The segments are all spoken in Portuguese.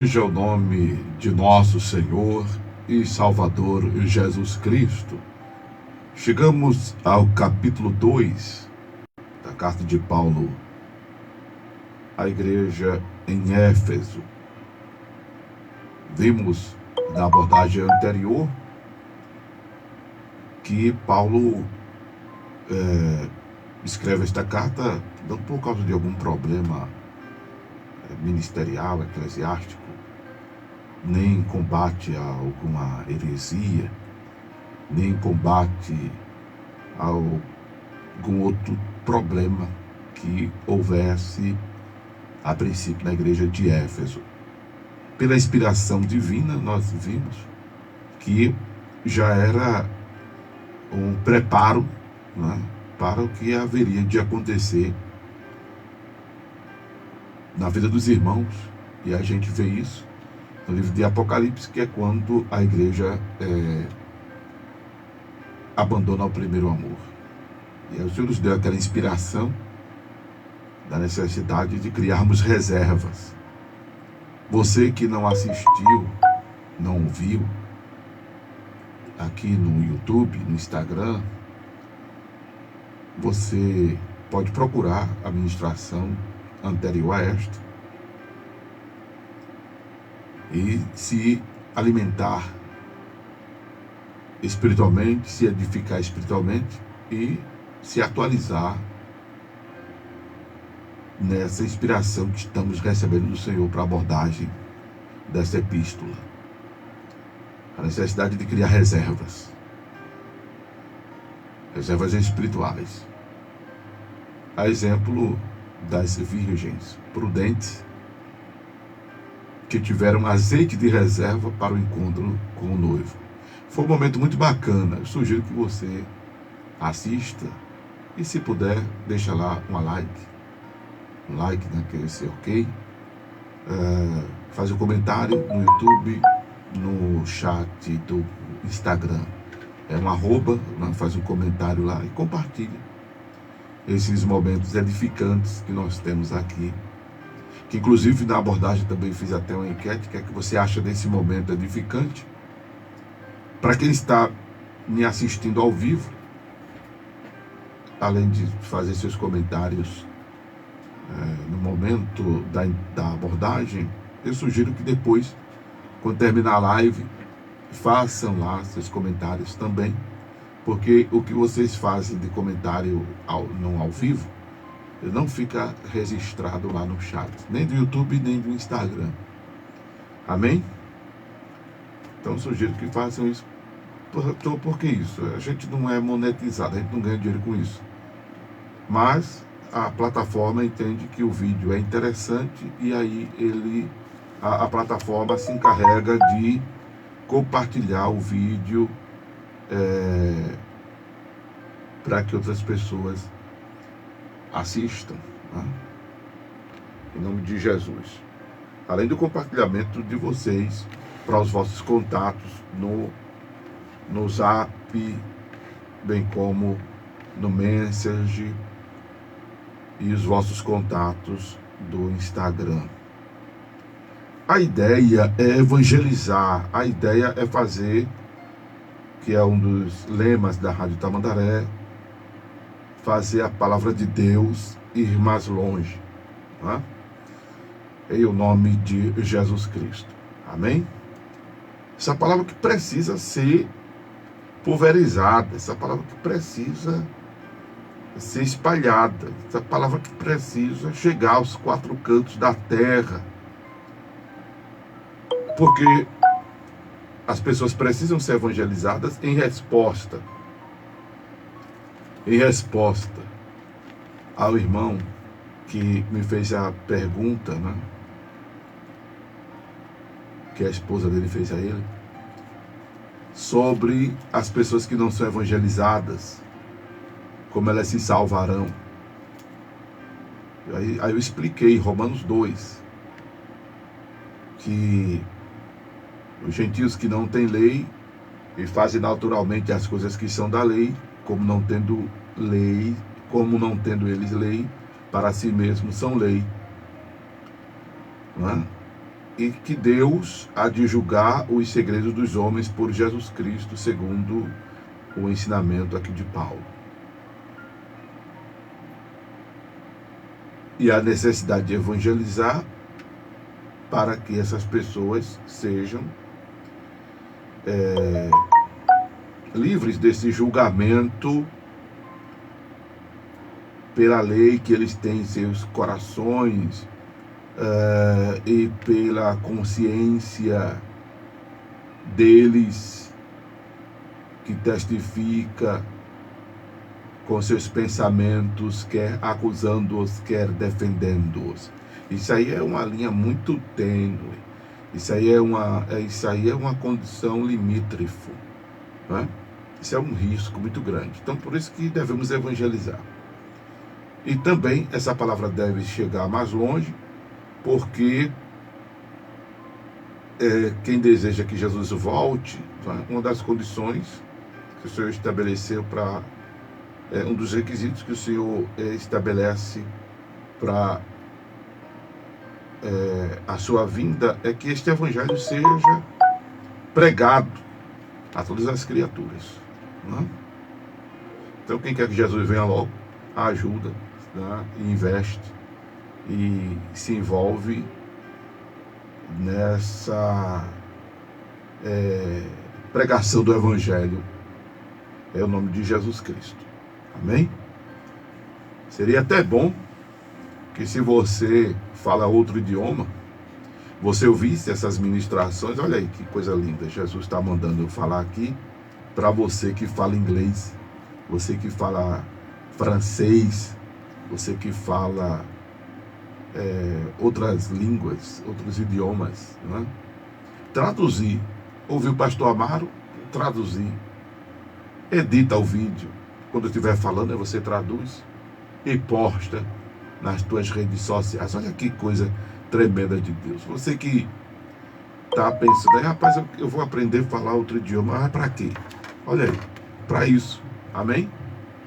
Seja o nome de nosso Senhor e Salvador Jesus Cristo. Chegamos ao capítulo 2 da carta de Paulo à igreja em Éfeso. Vimos na abordagem anterior que Paulo escreve esta carta não por causa de algum problema ministerial, eclesiástico, nem em combate a alguma heresia, nem em combate a algum outro problema que houvesse a princípio na igreja de Éfeso. Pela inspiração divina, nós vimos que já era um preparo, né, para o que haveria de acontecer na vida dos irmãos. E a gente vê isso no livro de Apocalipse, que é quando a igreja abandona o primeiro amor. E aí o Senhor nos deu aquela inspiração da necessidade de criarmos reservas. Você que não assistiu, não viu, aqui no YouTube, no Instagram, você pode procurar a ministração anterior a esta e se alimentar espiritualmente, se edificar espiritualmente e se atualizar nessa inspiração que estamos recebendo do Senhor para a abordagem dessa epístola. A necessidade de criar reservas espirituais. A exemplo das virgens prudentes que tiveram azeite de reserva para o encontro com o noivo. Foi um momento muito bacana. Eu sugiro que você assista e, se puder, deixa lá um like, né, que esse é ok. Faz um comentário no YouTube, no chat do Instagram. É um arroba, né, faz um comentário lá e compartilha esses momentos edificantes que nós temos aqui. Que inclusive na abordagem também fiz até uma enquete. O que é que você acha desse momento edificante? Para quem está me assistindo ao vivo, além de fazer seus comentários no momento da abordagem, eu sugiro que depois, quando terminar a live, façam lá seus comentários também, porque o que vocês fazem de comentário não ao vivo, não fica registrado lá no chat, nem do YouTube, nem do Instagram. Amém? Então sugiro que façam isso. Por que isso? A gente não é monetizado, a gente não ganha dinheiro com isso. Mas a plataforma entende que o vídeo é interessante e aí a plataforma se encarrega de compartilhar o vídeo para que outras pessoas assistam, né? Em nome de Jesus. Além do compartilhamento de vocês para os vossos contatos no Zap, bem como no Messenger e os vossos contatos do Instagram. A ideia é evangelizar, a ideia é fazer, que é um dos lemas da Rádio Tamandaré, fazer a palavra de Deus ir mais longe, né? Em o nome de Jesus Cristo. Amém? Essa palavra que precisa ser pulverizada, essa palavra que precisa ser espalhada, essa palavra que precisa chegar aos quatro cantos da terra, porque as pessoas precisam ser evangelizadas em resposta ao irmão que me fez a pergunta, né, que a esposa dele fez a ele, sobre as pessoas que não são evangelizadas, como elas se salvarão. Aí eu expliquei, Romanos 2, que os gentios que não têm lei e fazem naturalmente as coisas que são da lei, como não tendo eles lei, para si mesmos são lei, não é? e que Deus há de julgar os segredos dos homens por Jesus Cristo, segundo o ensinamento aqui de Paulo. E a necessidade de evangelizar para que essas pessoas sejam livres desse julgamento pela lei que eles têm em seus corações, e pela consciência deles, que testifica com seus pensamentos, quer acusando-os, quer defendendo-os. Isso aí é uma linha muito tênue. Isso aí é uma condição limítrofe, né? Isso é um risco muito grande. Então, por isso que devemos evangelizar. E também essa palavra deve chegar mais longe, porque quem deseja que Jesus volte, uma das condições que o Senhor estabeleceu para um dos requisitos que o Senhor estabelece para a sua vinda é que este evangelho seja pregado a todas as criaturas, né? Então, quem quer que Jesus venha logo, ajuda, né? E investe e se envolve nessa pregação do evangelho, é o nome de Jesus Cristo. Amém? Seria até bom que, se você fala outro idioma, você ouvisse essas ministrações. Olha aí que coisa linda, Jesus está mandando eu falar aqui para você que fala inglês, você que fala francês, você que fala outras línguas, outros idiomas, né? Traduzir. Ouvir o pastor Amaro, traduzir. Edita o vídeo. Quando eu estiver falando, você traduz e posta nas tuas redes sociais. Olha que coisa tremenda de Deus. Você que está pensando, rapaz, eu vou aprender a falar outro idioma. Mas para quê? Olha aí, para isso. Amém?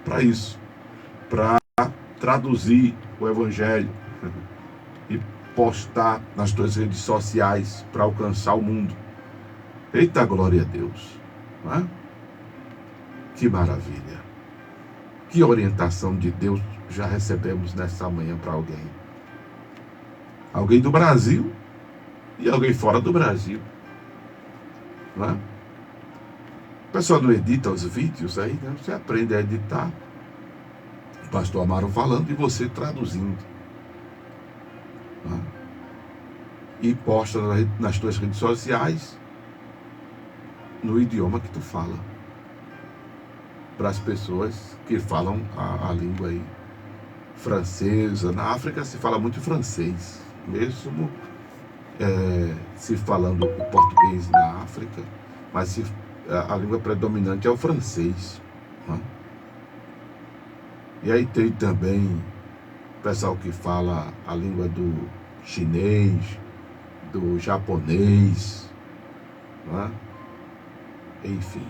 Para isso. Para traduzir o evangelho e postar nas tuas redes sociais para alcançar o mundo. Eita, glória a Deus, não é? Que maravilha, que orientação de Deus já recebemos nessa manhã para alguém do Brasil e alguém fora do Brasil, não é? O pessoal não edita os vídeos aí, né? Você aprende a editar, o pastor Amaro falando e você traduzindo, não é? E posta nas tuas redes sociais no idioma que tu fala, para as pessoas que falam a língua aí francesa. Na África se fala muito francês, mesmo se falando o português na África, mas a língua predominante é o francês, né? E aí tem também o pessoal que fala a língua do chinês, do japonês, né? Enfim,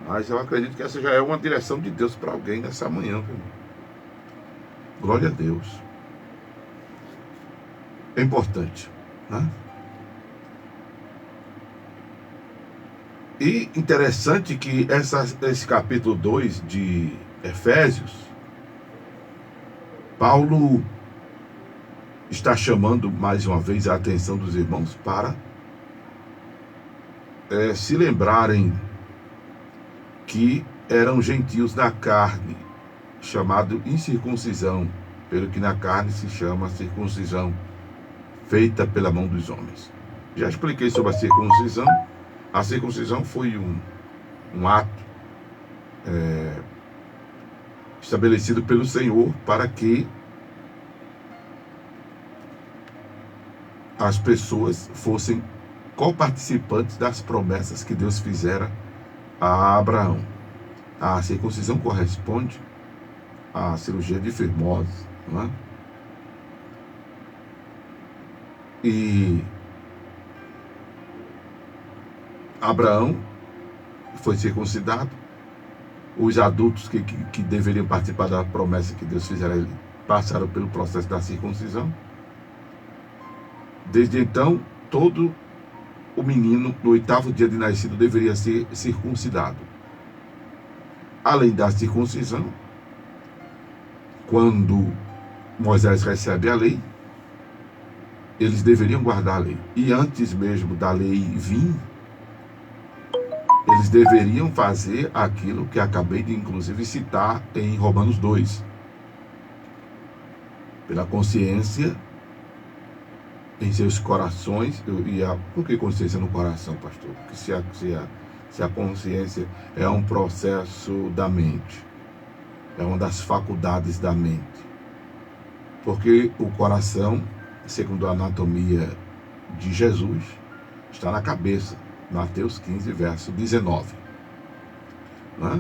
mas eu acredito que essa já é uma direção de Deus para alguém nessa manhã, viu? Glória a Deus. É importante, né? E interessante que esse capítulo 2 de Efésios, Paulo está chamando mais uma vez a atenção dos irmãos para se lembrarem que eram gentios na carne, chamado incircuncisão, pelo que na carne se chama circuncisão, feita pela mão dos homens. Já expliquei sobre a circuncisão. A circuncisão foi um ato estabelecido pelo Senhor para que as pessoas fossem coparticipantes das promessas que Deus fizera a Abraão. A circuncisão corresponde à cirurgia de fimose, não é? E Abraão foi circuncidado. Os adultos que deveriam participar da promessa que Deus fizera passaram pelo processo da circuncisão. Desde então, todo o menino, no 8º dia de nascido, deveria ser circuncidado. Além da circuncisão, quando Moisés recebe a lei, eles deveriam guardar a lei. E antes mesmo da lei vir, eles deveriam fazer aquilo que acabei de, inclusive, citar em Romanos 2. Pela consciência em seus corações. Por que consciência no coração, pastor? Porque se a consciência é um processo da mente, é uma das faculdades da mente. Porque o coração, segundo a anatomia de Jesus, está na cabeça. Mateus 15, verso 19. Não é?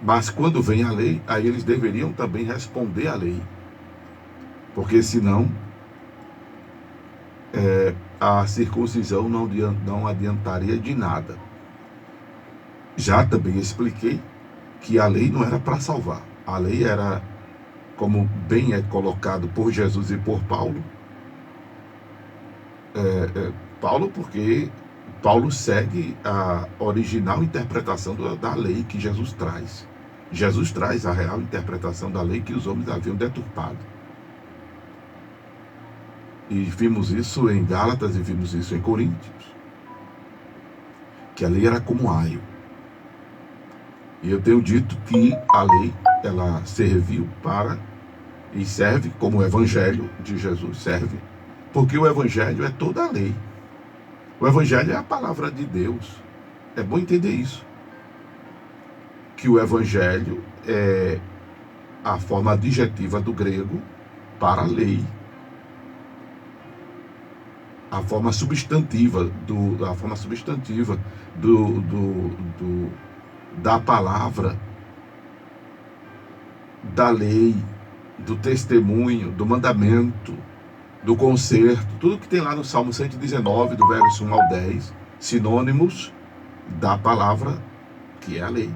Mas quando vem a lei, aí eles deveriam também responder à lei. Porque senão a circuncisão não adiantaria de nada. Já também expliquei que a lei não era para salvar. A lei era, como bem é colocado por Jesus e por Paulo, porque Paulo segue a original interpretação da lei que Jesus traz. Jesus traz a real interpretação da lei que os homens haviam deturpado. E vimos isso em Gálatas e vimos isso em Coríntios. Que a lei era como aio. E eu tenho dito que a lei, ela serviu para e serve como o evangelho de Jesus serve. Porque o evangelho é toda a lei. O evangelho é a palavra de Deus. É bom entender isso. Que o evangelho é a forma adjetiva do grego para a lei. A forma substantiva da palavra, da lei, do testemunho, do mandamento, do conserto, tudo que tem lá no Salmo 119, do verso 1 ao 10, sinônimos da palavra que é a lei.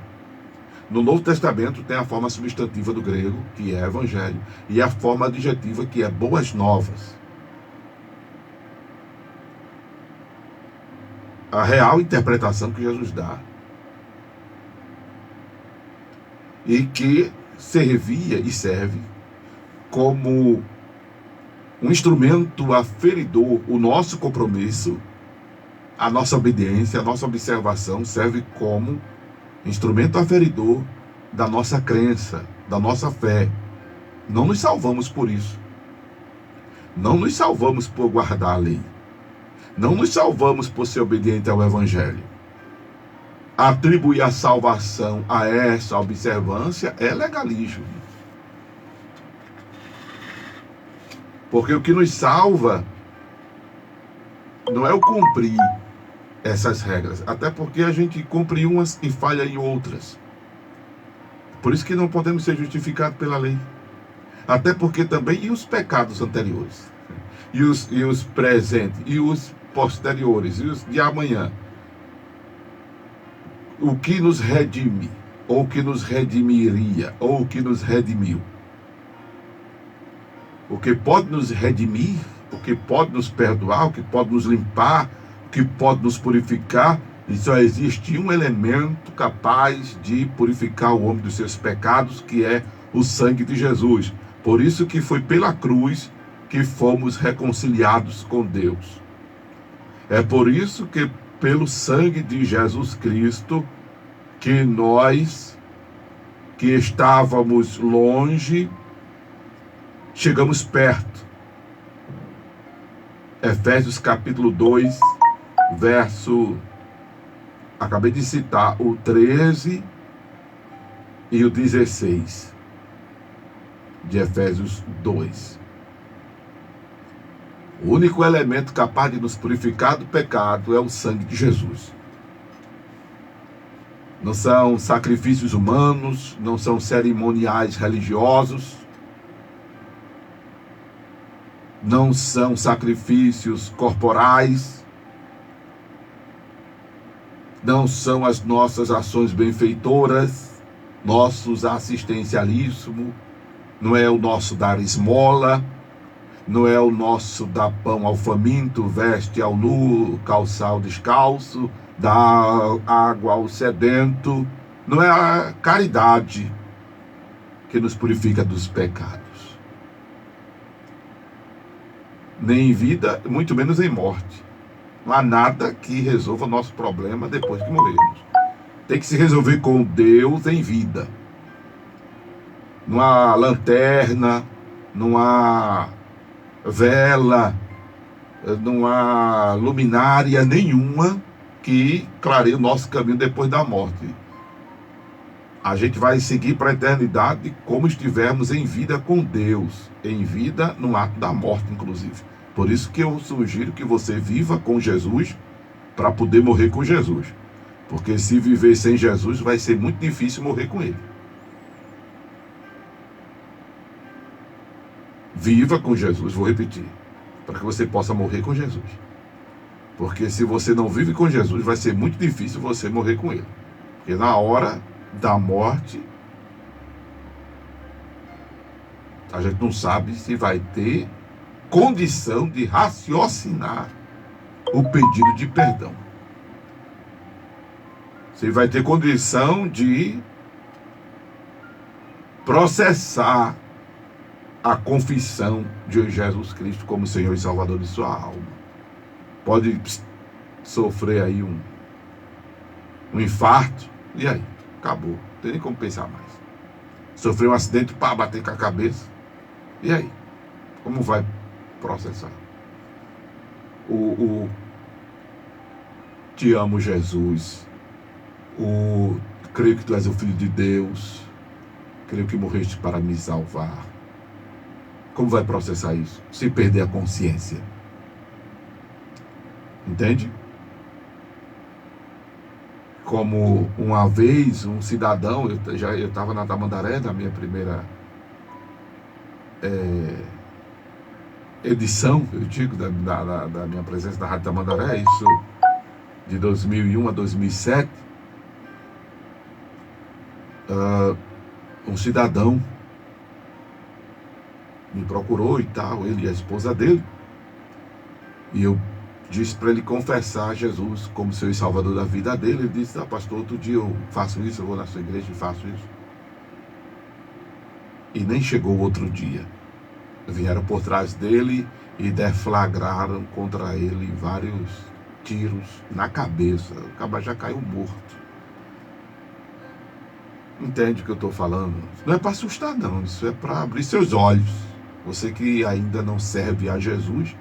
No Novo Testamento tem a forma substantiva do grego, que é evangelho, e a forma adjetiva, que é boas novas. A real interpretação que Jesus dá. E que servia e serve como um instrumento aferidor. O nosso compromisso, a nossa obediência, a nossa observação serve como instrumento aferidor da nossa crença, da nossa fé. Não nos salvamos por isso. Não nos salvamos por guardar a lei. Não nos salvamos por ser obediente ao evangelho. Atribuir a salvação a essa observância é legalismo. Porque o que nos salva não é o cumprir essas regras. Até porque a gente cumpre umas e falha em outras. Por isso que não podemos ser justificados pela lei. Até porque também, e os pecados anteriores? E os presentes? E os posteriores? E os de amanhã? O que nos redime? Ou o que nos redimiria? Ou o que nos redimiu? O que pode nos redimir, o que pode nos perdoar, o que pode nos limpar, o que pode nos purificar, e só existe um elemento capaz de purificar o homem dos seus pecados, que é o sangue de Jesus. Por isso que foi pela cruz que fomos reconciliados com Deus. É por isso que pelo sangue de Jesus Cristo, que nós, que estávamos longe, chegamos perto. Efésios capítulo 2, verso, acabei de citar, o 13 e o 16 de Efésios 2. O único elemento capaz de nos purificar do pecado é o sangue de Jesus. Não são sacrifícios humanos, não são cerimoniais religiosos, não são sacrifícios corporais, não são as nossas ações benfeitoras, nossos assistencialismo, não é o nosso dar esmola, não é o nosso dar pão ao faminto, veste ao nu, calçar ao descalço, dar água ao sedento. Não é a caridade que nos purifica dos pecados. Nem em vida, muito menos em morte. Não há nada que resolva o nosso problema depois que morrermos. Tem que se resolver com Deus em vida. Não há lanterna, não há vela, não há luminária nenhuma que clareie o nosso caminho depois da morte. A gente vai seguir para a eternidade como estivermos em vida com Deus, em vida no ato da morte, inclusive. Por isso que eu sugiro que você viva com Jesus para poder morrer com Jesus. Porque se viver sem Jesus vai ser muito difícil morrer com ele. Viva com Jesus, vou repetir, para que você possa morrer com Jesus. Porque se você não vive com Jesus, vai ser muito difícil você morrer com ele. Porque na hora da morte, a gente não sabe se vai ter condição de raciocinar o pedido de perdão. Se vai ter condição de processar a confissão de Jesus Cristo como Senhor e Salvador de sua alma. Pode sofrer aí um infarto, e aí? Acabou, não tem nem como pensar mais. Sofrer um acidente para bater com a cabeça, e aí? Como vai processar? Te amo, Jesus. Creio que tu és o Filho de Deus. Creio que morreste para me salvar. Como vai processar isso? Se perder a consciência. Entende? Como uma vez um cidadão, eu estava na Tamandaré, na minha primeira edição, eu digo, da minha presença na Rádio Tamandaré, isso de 2001 a 2007, um cidadão me procurou e tal, ele e a esposa dele, e eu disse para ele confessar Jesus como Senhor e Salvador da vida dele. Ele disse: pastor, outro dia eu faço isso, eu vou na sua igreja e faço isso. E nem chegou o outro dia. Vieram por trás dele e deflagraram contra ele vários tiros na cabeça. O cara já caiu morto. Entende o que eu estou falando? Não é para assustar não, isso é para abrir seus olhos. Você que ainda não serve a Jesus,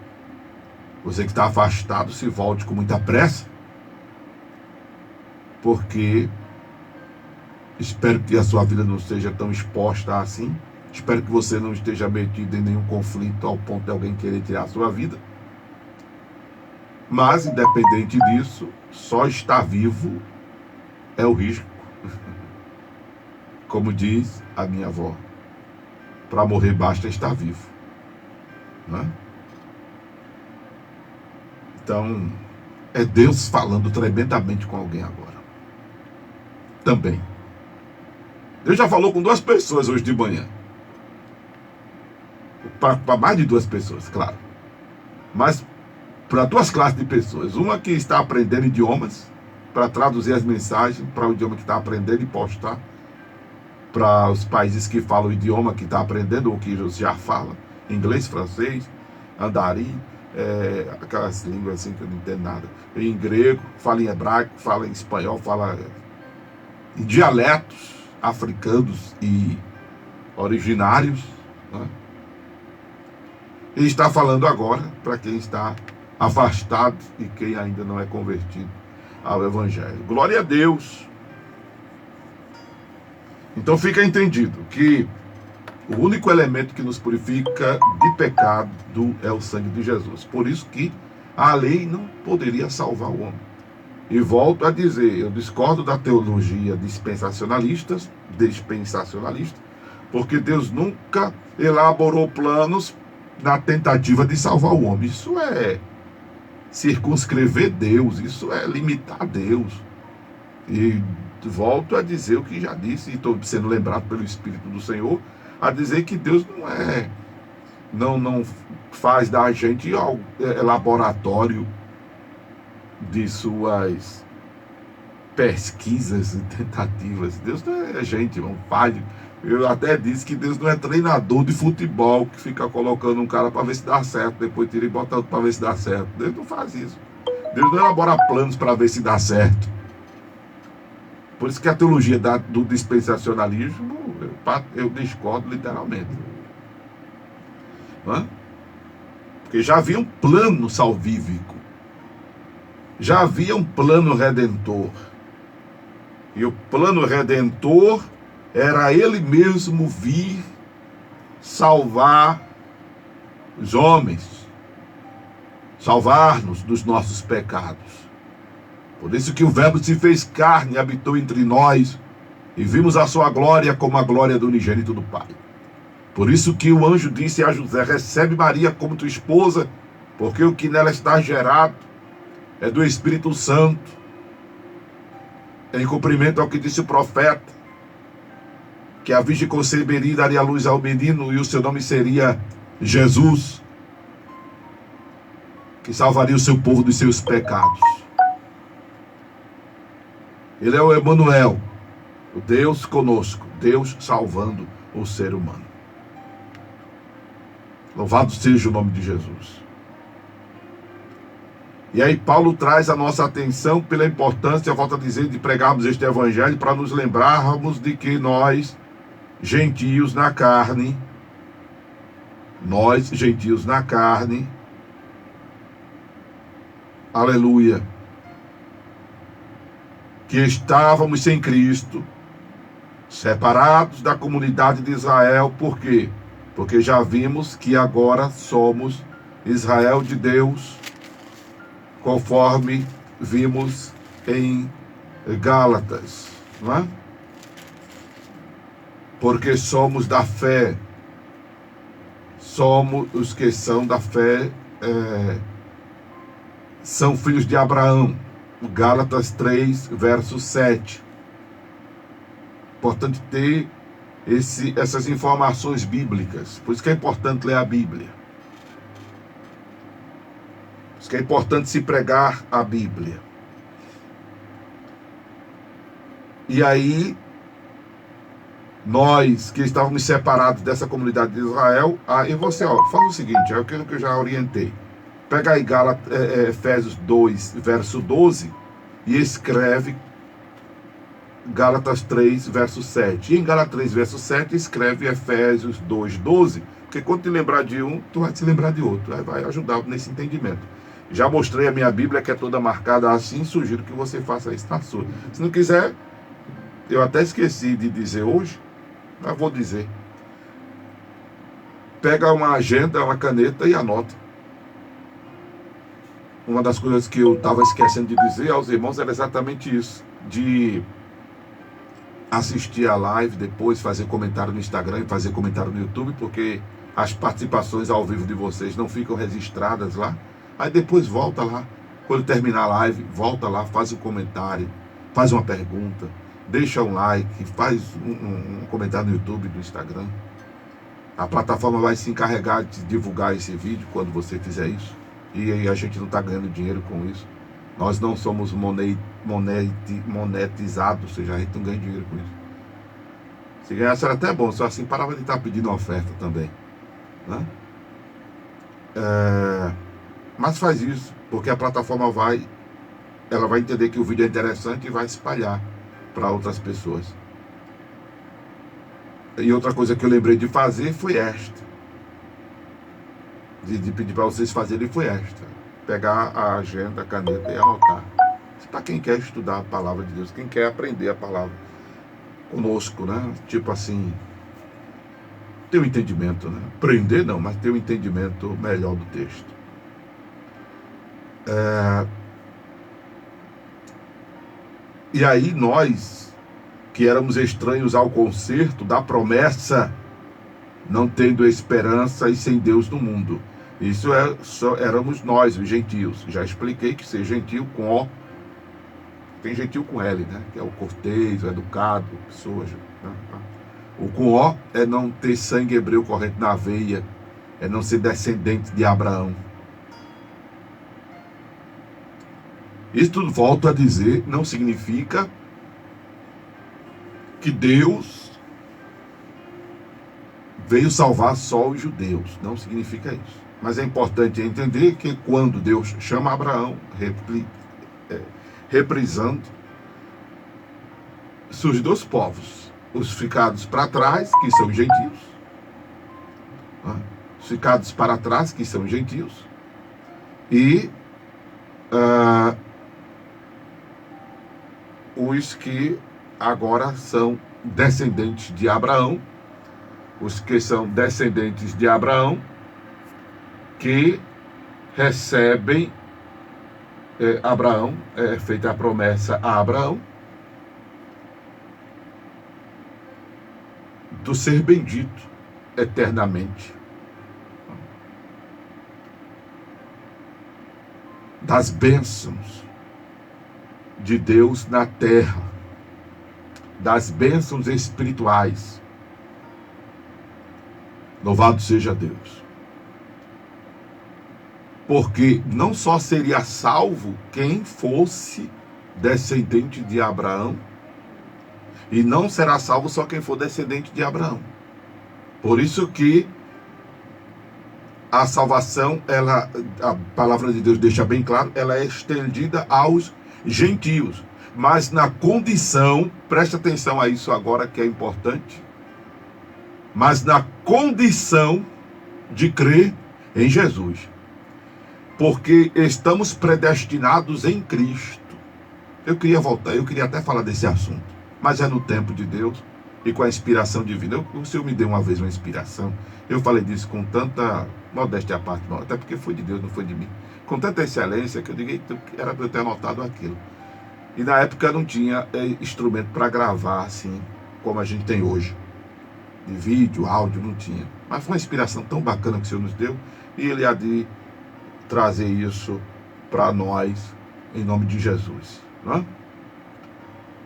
você que está afastado, se volte com muita pressa, porque espero que a sua vida não seja tão exposta assim. Espero que você não esteja metido em nenhum conflito ao ponto de alguém querer tirar a sua vida. Mas, independente disso, só estar vivo é o risco. Como diz a minha avó, para morrer basta estar vivo. Não é? Então, é Deus falando tremendamente com alguém agora. Também. Deus já falou com 2 pessoas hoje de manhã. Para mais de 2 pessoas, claro. Mas para 2 classes de pessoas. Uma que está aprendendo idiomas, para traduzir as mensagens para o idioma que está aprendendo e postar para os países que falam o idioma que está aprendendo ou que já fala. Inglês, francês, andarim, aquelas línguas assim que eu não entendo nada. Em grego, fala em hebraico, fala em espanhol, fala em dialetos africanos e originários, né? E está falando agora para quem está afastado e quem ainda não é convertido ao Evangelho. Glória a Deus! Então fica entendido que o único elemento que nos purifica de pecado é o sangue de Jesus. Por isso que a lei não poderia salvar o homem. E volto a dizer, eu discordo da teologia dispensacionalista, porque Deus nunca elaborou planos na tentativa de salvar o homem. Isso é circunscrever Deus, isso é limitar Deus. E volto a dizer o que já disse, e estou sendo lembrado pelo Espírito do Senhor, a dizer que Deus não é não faz da gente laboratório de suas pesquisas e tentativas. Deus não é gente, não faz. Eu até disse que Deus não é treinador de futebol que fica colocando um cara para ver se dá certo, depois tira e bota outro para ver se dá certo. Deus não faz isso. Deus não elabora planos para ver se dá certo. Por isso que a teologia do dispensacionalismo eu discordo literalmente. Não é? Porque já havia um plano salvífico, já havia um plano redentor, e o plano redentor era ele mesmo vir salvar os homens, salvar-nos dos nossos pecados. Por isso que o Verbo se fez carne e habitou entre nós, e vimos a sua glória como a glória do unigênito do Pai. Por isso que o anjo disse a José: recebe Maria como tua esposa, porque o que nela está gerado é do Espírito Santo, em cumprimento ao que disse o profeta, que a virgem conceberia e daria luz ao menino, e o seu nome seria Jesus, que salvaria o seu povo dos seus pecados. Ele é o Emanuel, o Deus conosco, Deus salvando o ser humano. Louvado seja o nome de Jesus. E aí Paulo traz a nossa atenção pela importância, volta a dizer, de pregarmos este evangelho, para nos lembrarmos de que nós, gentios na carne, aleluia, que estávamos sem Cristo, separados da comunidade de Israel. Por quê? Porque já vimos que agora somos Israel de Deus, conforme vimos em Gálatas, não é? Porque somos da fé, somos os que são da fé, são filhos de Abraão. Gálatas 3, verso 7. Importante ter essas informações bíblicas. Por isso que é importante ler a Bíblia. Por isso que é importante se pregar a Bíblia. E aí, nós que estávamos separados dessa comunidade de Israel, e você, faz o seguinte, é aquilo que eu já orientei. Pega aí Efésios 2, verso 12, e escreve Gálatas 3, verso 7. E em Gálatas 3, verso 7, escreve Efésios 2, 12, porque quando te lembrar de um, tu vai te lembrar de outro. Aí vai ajudar nesse entendimento. Já mostrei a minha Bíblia, que é toda marcada assim, sugiro que você faça isso na sua. Se não quiser, eu até esqueci de dizer hoje, mas vou dizer. Pega uma agenda, uma caneta e anota. Uma das coisas que eu estava esquecendo de dizer aos irmãos era exatamente isso, de assistir a live, depois fazer comentário no Instagram e fazer comentário no YouTube, porque as participações ao vivo de vocês não ficam registradas lá. Aí depois volta lá, quando terminar a live, volta lá, faz um comentário, faz uma pergunta, deixa um like, faz um comentário no YouTube, no Instagram. A plataforma vai se encarregar de divulgar esse vídeo quando você fizer isso. E aí a gente não está ganhando dinheiro com isso. Nós não somos monetizados, ou seja, a gente não ganha dinheiro com isso. Se ganhasse era até bom, só assim parava de estar pedindo oferta também, né? Mas faz isso, porque a plataforma vai entender que o vídeo é interessante e vai espalhar para outras pessoas. E outra coisa que eu lembrei de fazer foi esta. De pedir para vocês fazerem foi esta. Pegar a agenda, a caneta e anotar. Isso para quem quer estudar a palavra de Deus, quem quer aprender a palavra conosco, né? Tipo assim, ter um entendimento, né? Aprender não, mas ter um entendimento melhor do texto. E aí nós, que éramos estranhos ao concerto da promessa, não tendo esperança e sem Deus no mundo. Isso só éramos nós, os gentios. Já expliquei que ser gentil com O, tem gentil com L, né? Que é o cortês, o educado, pessoas. Né? O com O é não ter sangue hebreu corrente na veia, é não ser descendente de Abraão. Isso tudo, volto a dizer, não significa que Deus veio salvar só os judeus. Não significa isso. Mas é importante entender que quando Deus chama Abraão, reprisando, surgem dois povos. Os ficados para trás, que são gentios. Os ficados para trás, que são gentios. E os que agora são descendentes de Abraão. Os que são descendentes de Abraão, que recebem Abraão, é feita a promessa a Abraão, do ser bendito eternamente, das bênçãos de Deus na terra, das bênçãos espirituais. Louvado seja Deus. Porque não só seria salvo quem fosse descendente de Abraão, e não será salvo só quem for descendente de Abraão. Por isso que a salvação, a palavra de Deus deixa bem claro, ela é estendida aos gentios. Mas na condição, preste atenção a isso agora que é importante, mas na condição de crer em Jesus. Porque estamos predestinados em Cristo. Eu queria até falar desse assunto, mas é no tempo de Deus e com a inspiração divina. O Senhor me deu uma vez uma inspiração, eu falei disso com tanta modéstia à parte, até porque foi de Deus, não foi de mim, com tanta excelência que eu digo, era para eu ter anotado aquilo. E na época não tinha instrumento para gravar assim, como a gente tem hoje, de vídeo, áudio, não tinha. Mas foi uma inspiração tão bacana que o Senhor nos deu, e Ele há de trazer isso para nós, em nome de Jesus. Não é?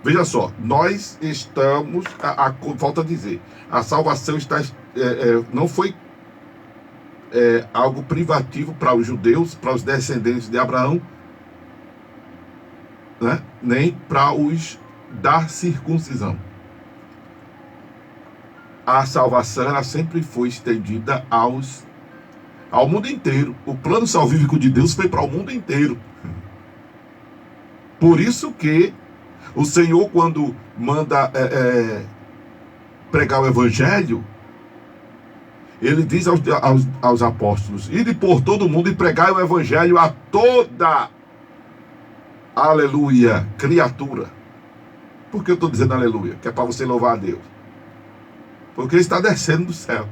Veja só, nós estamos, falta dizer, a salvação não foi algo privativo para os judeus, para os descendentes de Abraão, né? Nem para os da circuncisão. A salvação ela sempre foi estendida ao mundo inteiro. O plano salvífico de Deus foi para o mundo inteiro. Por isso que o Senhor, quando manda pregar o Evangelho, Ele diz aos apóstolos: ide por todo mundo e pregai o Evangelho a toda, aleluia, criatura. Por que eu estou dizendo aleluia? Que é para você louvar a Deus. Porque Ele está descendo do céu.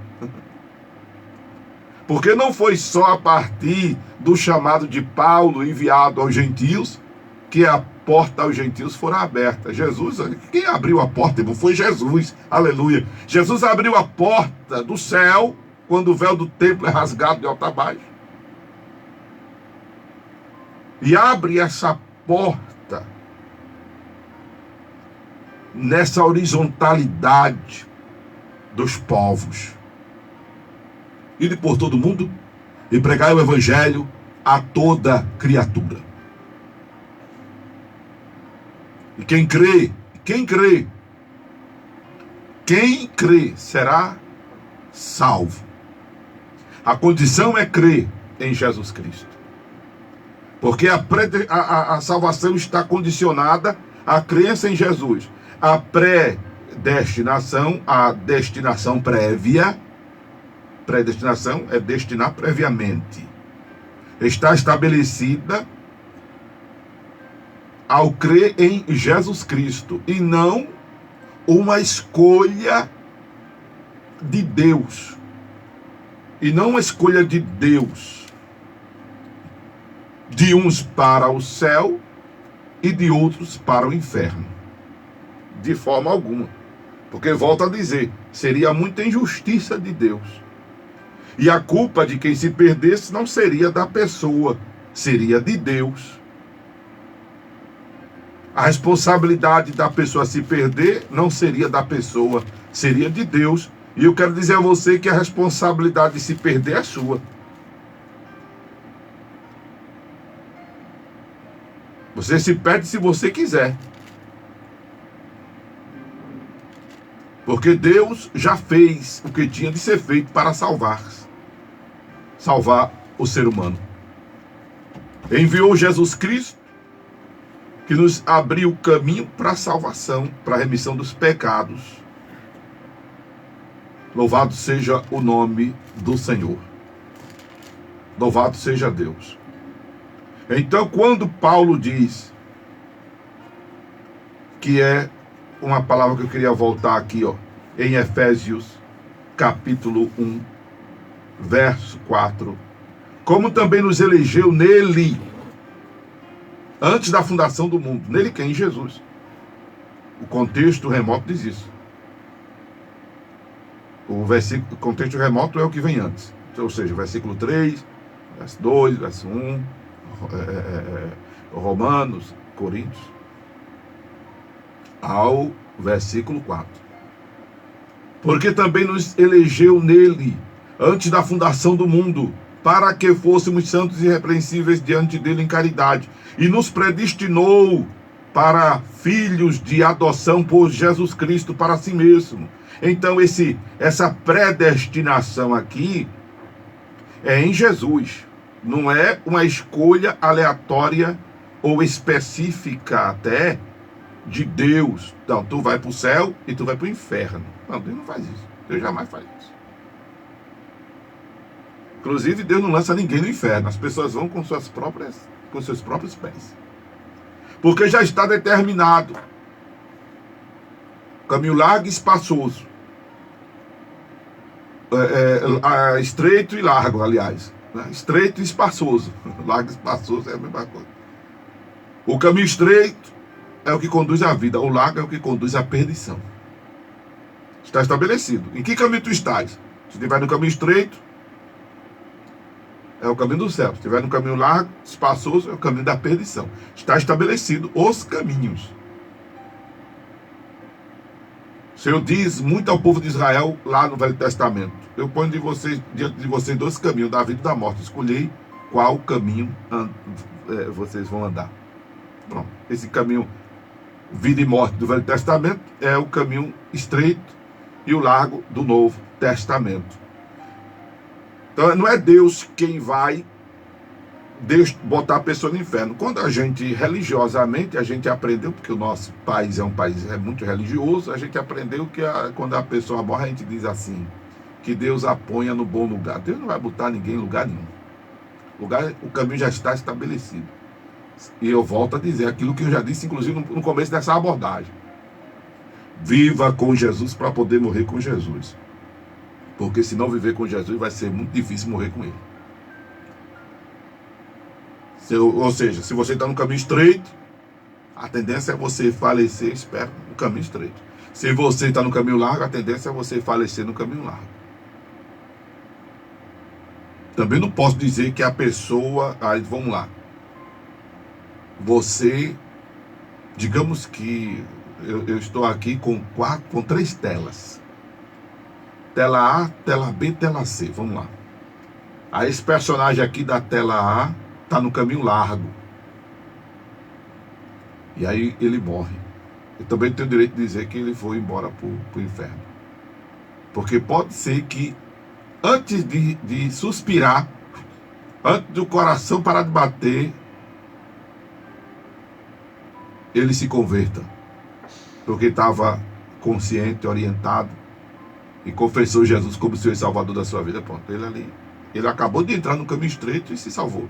Porque não foi só a partir do chamado de Paulo enviado aos gentios que a porta aos gentios fora aberta. Jesus, quem abriu a porta, irmão, foi Jesus, aleluia. Jesus abriu a porta do céu quando o véu do templo é rasgado de alto a baixo. E abre essa porta nessa horizontalidade dos povos. Ide por todo mundo e pregai o Evangelho a toda criatura. E quem crê será salvo. A condição é crer em Jesus Cristo. Porque a salvação está condicionada à crença em Jesus. A predestinação, a destinação prévia, predestinação é destinar previamente, está estabelecida ao crer em Jesus Cristo, e não uma escolha de Deus, e não uma escolha de Deus, de uns para o céu e de outros para o inferno, de forma alguma, porque volto a dizer, seria muita injustiça de Deus. E a culpa de quem se perdesse não seria da pessoa, seria de Deus. A responsabilidade da pessoa se perder não seria da pessoa, seria de Deus, E eu quero dizer a você que a responsabilidade de se perder é sua. Você se perde se você quiser. Porque Deus já fez o que tinha de ser feito para salvar o ser humano. Enviou Jesus Cristo, que nos abriu o caminho para a salvação, para a remissão dos pecados. Louvado seja o nome do Senhor. Louvado seja Deus. Então, quando Paulo diz, que é uma palavra que eu queria voltar aqui, ó, em Efésios, capítulo 1, verso 4, como também nos elegeu nele, antes da fundação do mundo. Nele quem? Jesus. O contexto remoto diz isso. O contexto remoto é o que vem antes. Ou seja, versículo 3, verso 2, verso 1, Romanos, Coríntios, ao versículo 4. Porque também nos elegeu nele, antes da fundação do mundo, para que fôssemos santos e irrepreensíveis diante dele em caridade, e nos predestinou para filhos de adoção por Jesus Cristo para si mesmo. Então essa predestinação aqui é em Jesus, não é uma escolha aleatória ou específica até de Deus. Então, tu vai para o céu e tu vai para o inferno. Não, Deus não faz isso. Deus jamais faz isso. Inclusive, Deus não lança ninguém no inferno. As pessoas vão com seus próprios pés. Porque já está determinado. Caminho largo e espaçoso. Estreito e largo, aliás. Estreito e espaçoso. Largo e espaçoso é a mesma coisa. O caminho estreito é o que conduz à vida. O largo é o que conduz à perdição. Está estabelecido. Em que caminho tu estás? Se estiver no caminho estreito, é o caminho do céu. Se estiver no caminho largo, espaçoso, é o caminho da perdição. Está estabelecido os caminhos. O Senhor diz muito ao povo de Israel lá no Velho Testamento: eu ponho diante de vocês dois caminhos, da vida e da morte. Escolhei qual caminho vocês vão andar. Pronto. Esse caminho, vida e morte do Velho Testamento, é o caminho estreito e o largo do Novo Testamento. Então não é Deus quem vai botar a pessoa no inferno. Quando a gente, religiosamente, a gente aprendeu, porque o nosso país é um país muito religioso, a gente aprendeu que quando a pessoa morre, a gente diz assim, que Deus a ponha no bom lugar. Deus não vai botar ninguém em lugar nenhum. O caminho já está estabelecido. E eu volto a dizer aquilo que eu já disse, inclusive, no começo dessa abordagem. Viva com Jesus para poder morrer com Jesus. Porque se não viver com Jesus, vai ser muito difícil morrer com ele. Ou seja, se você está no caminho estreito, a tendência é você falecer, espera, no caminho estreito. Se você está no caminho largo, a tendência é você falecer no caminho largo. Também não posso dizer que a pessoa... Aí, vamos lá. Você, digamos que eu estou aqui com 3 telas. Tela A, tela B, tela C. Vamos lá. Aí esse personagem aqui da tela A está no caminho largo. E aí ele morre. Eu também tenho o direito de dizer que ele foi embora para o inferno. Porque pode ser que antes de suspirar, antes do coração parar de bater, ele se converta. Porque estava consciente, orientado, e confessou Jesus como Senhor e Salvador da sua vida. Pronto, ele acabou de entrar no caminho estreito e se salvou.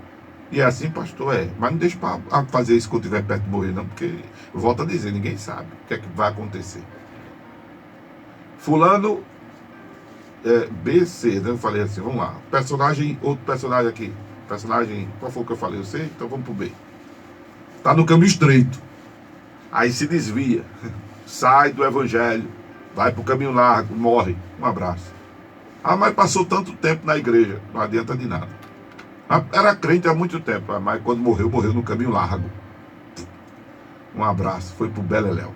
E é assim, pastor, mas não deixa para fazer isso quando estiver perto de morrer, não, porque, eu volto a dizer, ninguém sabe o que é que vai acontecer. Fulano, BC, né? Eu falei assim, vamos lá, outro personagem aqui, qual foi o que eu falei? Eu sei, então vamos pro B. Está no caminho estreito, aí se desvia, sai do evangelho, vai pro caminho largo, morre, um abraço. Mas passou tanto tempo na igreja, não adianta de nada. Era crente há muito tempo, mas quando morreu no caminho largo. Um abraço, foi pro Beleléu.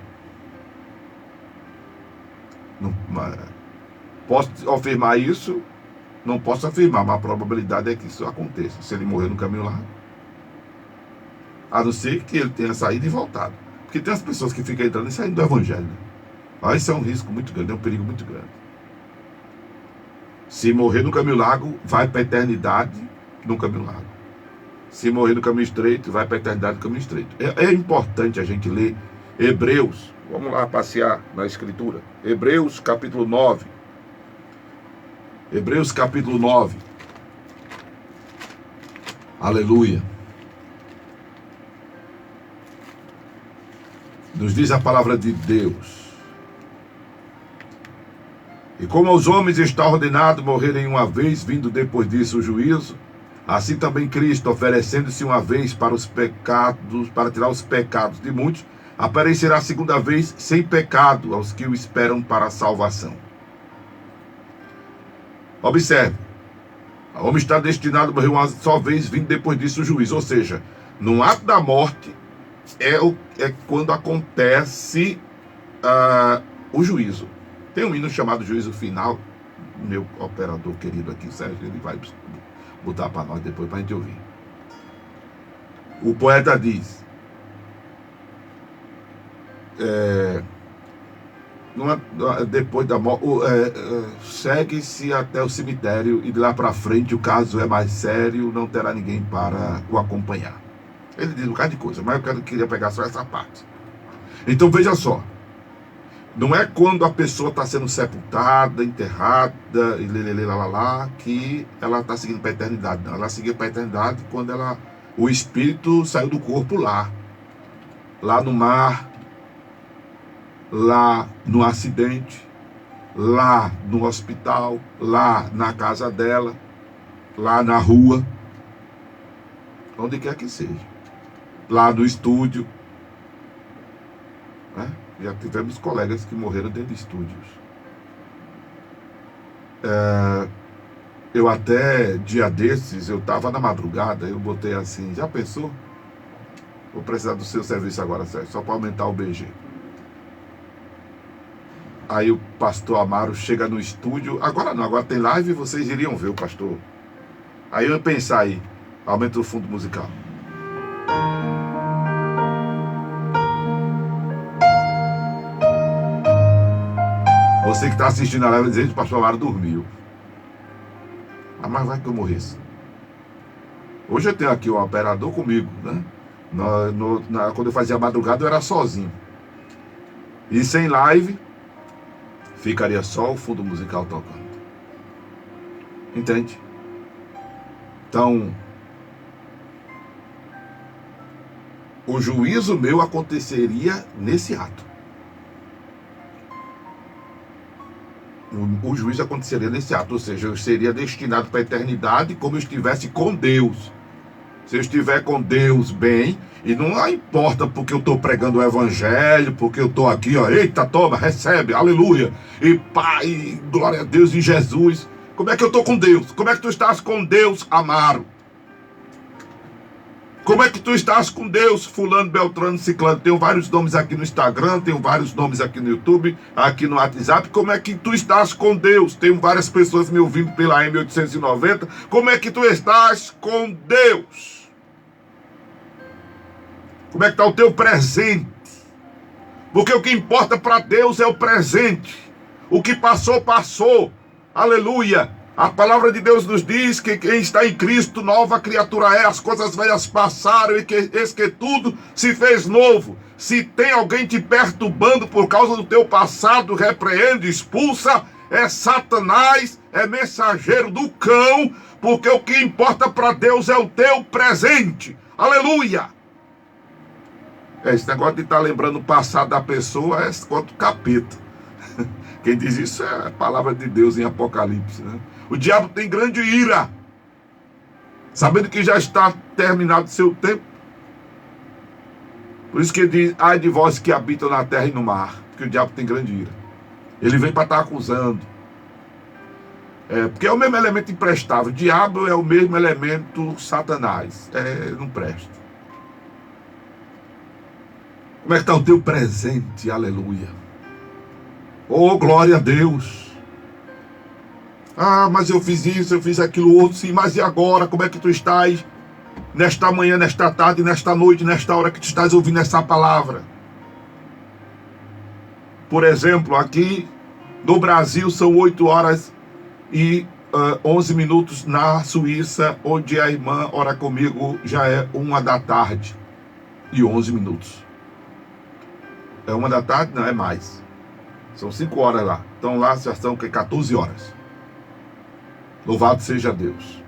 Posso afirmar isso? Não posso afirmar, mas a probabilidade é que isso aconteça, se ele morrer no caminho largo. A não ser que ele tenha saído e voltado. Porque tem as pessoas que ficam entrando e saindo do evangelho. Né? Ah, isso é um risco muito grande, é um perigo muito grande. Se morrer no caminho largo, vai para a eternidade no caminho largo. Se morrer no caminho estreito, vai para a eternidade no caminho estreito. É importante a gente ler Hebreus. Vamos lá passear na Escritura. Hebreus capítulo 9. Hebreus capítulo 9. Aleluia. Nos diz a palavra de Deus. E como aos homens está ordenado morrerem uma vez, vindo depois disso o juízo, assim também Cristo, oferecendo-se uma vez para os pecados, para tirar os pecados de muitos, aparecerá a segunda vez sem pecado aos que o esperam para a salvação. Observe, o homem está destinado a morrer uma só vez, vindo depois disso o juízo. Ou seja, no ato da morte é quando acontece o juízo. Tem um hino chamado Juízo Final. Meu operador querido aqui, Sérgio, ele vai botar para nós depois para a gente ouvir. O poeta diz: depois da morte, segue-se até o cemitério e de lá para frente o caso é mais sério, não terá ninguém para o acompanhar. Ele diz um bocado de coisa, mas eu queria pegar só essa parte. Então veja só, não é quando a pessoa está sendo sepultada, enterrada, e que ela está seguindo para a eternidade. Não, ela seguiu para a eternidade quando o espírito saiu do corpo lá no mar, lá no acidente, lá no hospital, lá na casa dela, lá na rua, onde quer que seja, lá no estúdio, né? Já tivemos colegas que morreram dentro de estúdios. Eu até, dia desses, eu estava na madrugada, eu botei assim, já pensou? Vou precisar do seu serviço agora, Sérgio, só para aumentar o BG. Aí o pastor Amaro chega no estúdio, agora não, agora tem live e vocês iriam ver o pastor. Aí eu pensar aí, aumenta o fundo musical. Você que está assistindo a live dizendo que o pastor Amaro dormiu. Ah, mas vai que eu morresse. Hoje eu tenho aqui um operador comigo, né? Quando eu fazia madrugada eu era sozinho. E sem live, ficaria só o fundo musical tocando. Entende? Então, o juízo meu aconteceria nesse ato. O juízo aconteceria nesse ato, ou seja, eu seria destinado para a eternidade como eu estivesse com Deus. Se eu estiver com Deus bem, e não importa porque eu estou pregando o evangelho, porque eu estou aqui, ó, eita, toma, recebe, aleluia, e Pai, glória a Deus em Jesus. Como é que eu estou com Deus? Como é que tu estás com Deus, Amaro? Como é que tu estás com Deus, fulano, beltrano, ciclano? Tenho vários nomes aqui no Instagram, tenho vários nomes aqui no YouTube, aqui no WhatsApp. Como é que tu estás com Deus? Tenho várias pessoas me ouvindo pela M890. Como é que tu estás com Deus? Como é que está o teu presente? Porque o que importa para Deus é o presente. O que passou, passou. Aleluia. A palavra de Deus nos diz que quem está em Cristo, nova criatura é. As coisas velhas passaram e que eis que tudo se fez novo. Se tem alguém te perturbando por causa do teu passado, repreende, expulsa. É Satanás, é mensageiro do cão, porque o que importa para Deus é o teu presente. Aleluia. Esse negócio de estar lembrando o passado da pessoa é contra o capeta. Quem diz isso é a palavra de Deus em Apocalipse, né? O diabo tem grande ira, sabendo que já está terminado o seu tempo. Por isso que ele diz, ai de vós que habitam na terra e no mar, porque o diabo tem grande ira. Ele vem para estar acusando. Porque é o mesmo elemento imprestável. O diabo é o mesmo elemento Satanás. Não presta. Como é que está o teu presente? Aleluia. Oh, glória a Deus. Ah, mas eu fiz isso, eu fiz aquilo outro. Sim, mas e agora? Como é que tu estás? Nesta manhã, nesta tarde, nesta noite, nesta hora que tu estás ouvindo essa palavra. Por exemplo, aqui no Brasil são 8 horas e 11 minutos. Na Suíça, onde a irmã ora comigo, já é 1 da tarde e 11 minutos. É 1 da tarde? Não, é mais. São 5 horas lá. Então lá já são 14 horas. Louvado seja Deus.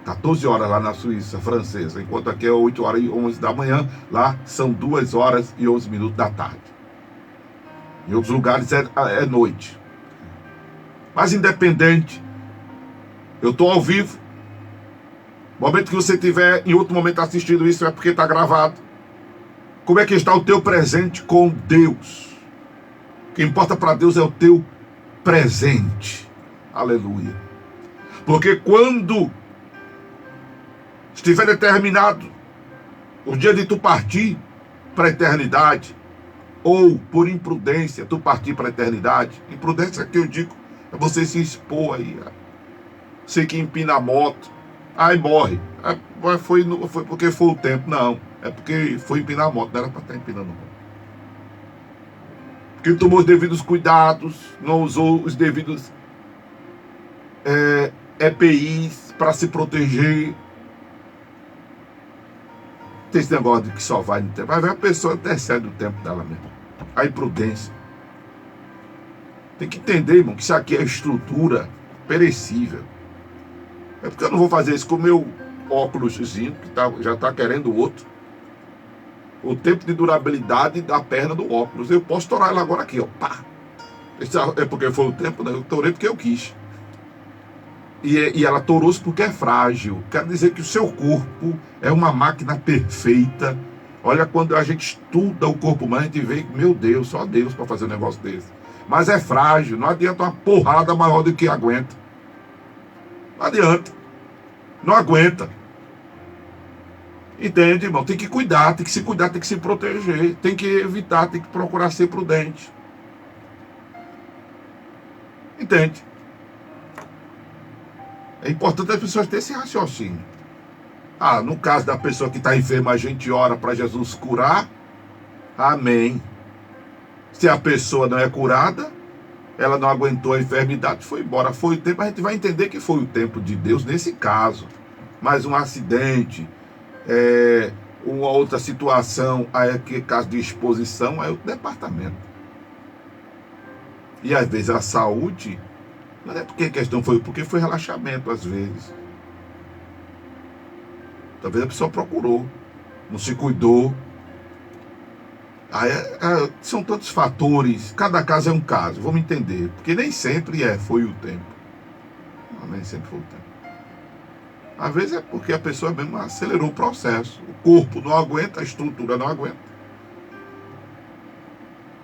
14 horas lá na Suíça francesa, enquanto aqui é 8 horas e 11 da manhã, lá são 2 horas e 11 minutos da tarde. Em outros lugares é noite. Mas independente, eu estou ao vivo. No momento que você estiver em outro momento assistindo isso, é porque está gravado. Como é que está o teu presente com Deus? O que importa para Deus é o teu presente. Aleluia. Porque quando estiver determinado o dia de tu partir para a eternidade, ou por imprudência tu partir para a eternidade, imprudência que eu digo é você se expor aí, você que empina a moto, aí morre, foi porque foi o tempo, não, é porque foi empinar a moto, não era para estar empinando a moto, porque tomou os devidos cuidados, não usou os devidos EPIs para se proteger. Tem esse negócio de que só vai no tempo. Vai ver, a pessoa antecede o tempo dela mesmo. A imprudência. Tem que entender, irmão, que isso aqui é estrutura perecível. É porque eu não vou fazer isso com o meu óculosinho, que já está querendo outro. O tempo de durabilidade da perna do óculos. Eu posso estourar ela agora aqui, ó. Pá. Isso é porque foi o tempo, né? Eu estourei porque eu quis. E ela torou-se porque é frágil. Quer dizer que o seu corpo é uma máquina perfeita. Olha, quando a gente estuda o corpo humano, a gente vê, meu Deus, só Deus para fazer um negócio desse. Mas é frágil, não adianta uma porrada maior do que aguenta. Não adianta. Não aguenta. Entende, irmão? Tem que cuidar, tem que se cuidar, tem que se proteger, tem que evitar, tem que procurar ser prudente. Entende? É importante as pessoas terem esse raciocínio. Ah, no caso da pessoa que está enferma, a gente ora para Jesus curar. Amém. Se a pessoa não é curada, ela não aguentou a enfermidade, foi embora. Foi o tempo, a gente vai entender que foi o tempo de Deus nesse caso. Mas um acidente, uma outra situação, aí que caso de exposição, é outro departamento. E às vezes a saúde, não é porque a questão foi, porque foi relaxamento às vezes. Talvez a pessoa procurou, não se cuidou. São tantos fatores, cada caso é um caso, vamos entender. Porque nem sempre foi o tempo. Não, nem sempre foi o tempo. Às vezes é porque a pessoa mesmo acelerou o processo. O corpo não aguenta, a estrutura não aguenta.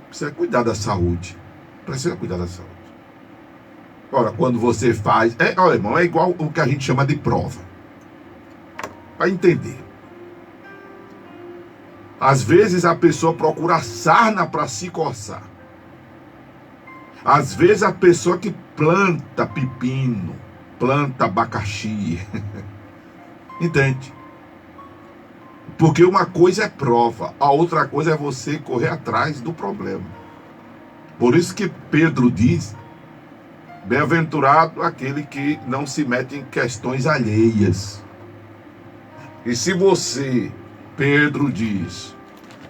Precisa cuidar da saúde. Precisa cuidar da saúde. Ora, quando você faz... olha, irmão, é igual o que a gente chama de prova. Para entender. Às vezes a pessoa procura sarna para se coçar. Às vezes a pessoa que planta pepino, planta abacaxi. Entende? Porque uma coisa é prova, a outra coisa é você correr atrás do problema. Por isso que Pedro diz: bem-aventurado aquele que não se mete em questões alheias. E se você, Pedro diz,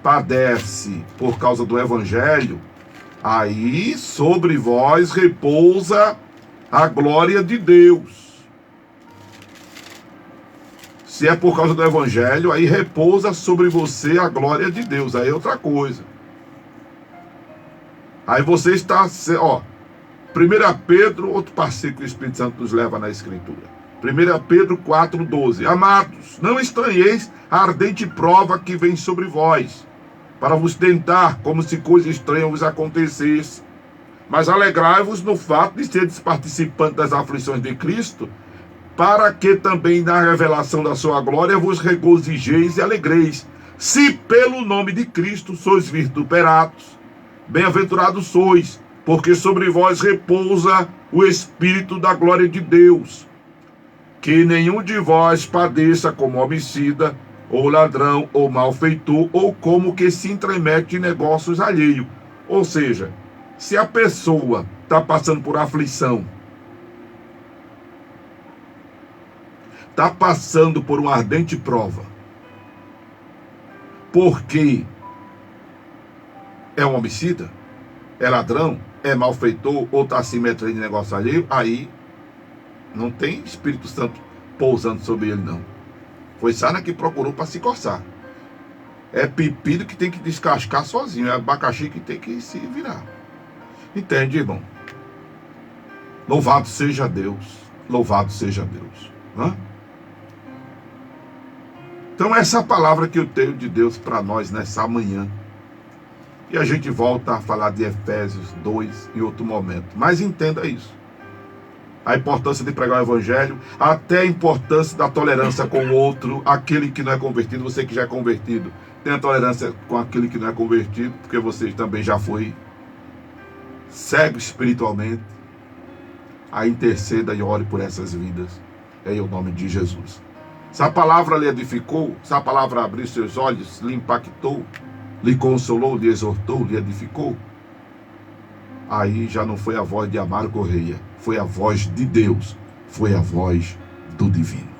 padece por causa do evangelho, aí sobre vós repousa a glória de Deus. Se é por causa do evangelho, aí repousa sobre você a glória de Deus. Aí é outra coisa. Aí você está, 1 Pedro, outro parceiro que o Espírito Santo nos leva na Escritura. 1 Pedro 4,12. Amados, não estranheis a ardente prova que vem sobre vós, para vos tentar, como se coisa estranha vos acontecesse. Mas alegrai-vos no fato de seres participantes das aflições de Cristo, para que também na revelação da sua glória vos regozijeis e alegreis, se pelo nome de Cristo sois vituperados. Bem-aventurados sois, porque sobre vós repousa o Espírito da glória de Deus. Que nenhum de vós padeça como homicida, ou ladrão, ou malfeitor, ou como que se intromete em negócios alheios. Ou seja, se a pessoa está passando por aflição, está passando por uma ardente prova, porque é um homicida, é ladrão, é malfeitor, ou está se metendo em negócio alheio, aí não tem Espírito Santo pousando sobre ele, não. Foi Sara que procurou para se coçar. É pepino que tem que descascar sozinho, é abacaxi que tem que se virar. Entende, irmão? Louvado seja Deus. Louvado seja Deus. Hã? Então essa é a palavra que eu tenho de Deus para nós nessa manhã. E a gente volta a falar de Efésios 2 em outro momento. Mas entenda isso. A importância de pregar o evangelho, até a importância da tolerância com o outro, aquele que não é convertido, você que já é convertido, tenha tolerância com aquele que não é convertido, porque você também já foi cego espiritualmente. Aí interceda e ore por essas vidas, em o nome de Jesus. Se a palavra lhe edificou, se a palavra abriu seus olhos, lhe impactou, lhe consolou, lhe exortou, lhe edificou, aí já não foi a voz de Amaro Correia, foi a voz de Deus, foi a voz do divino.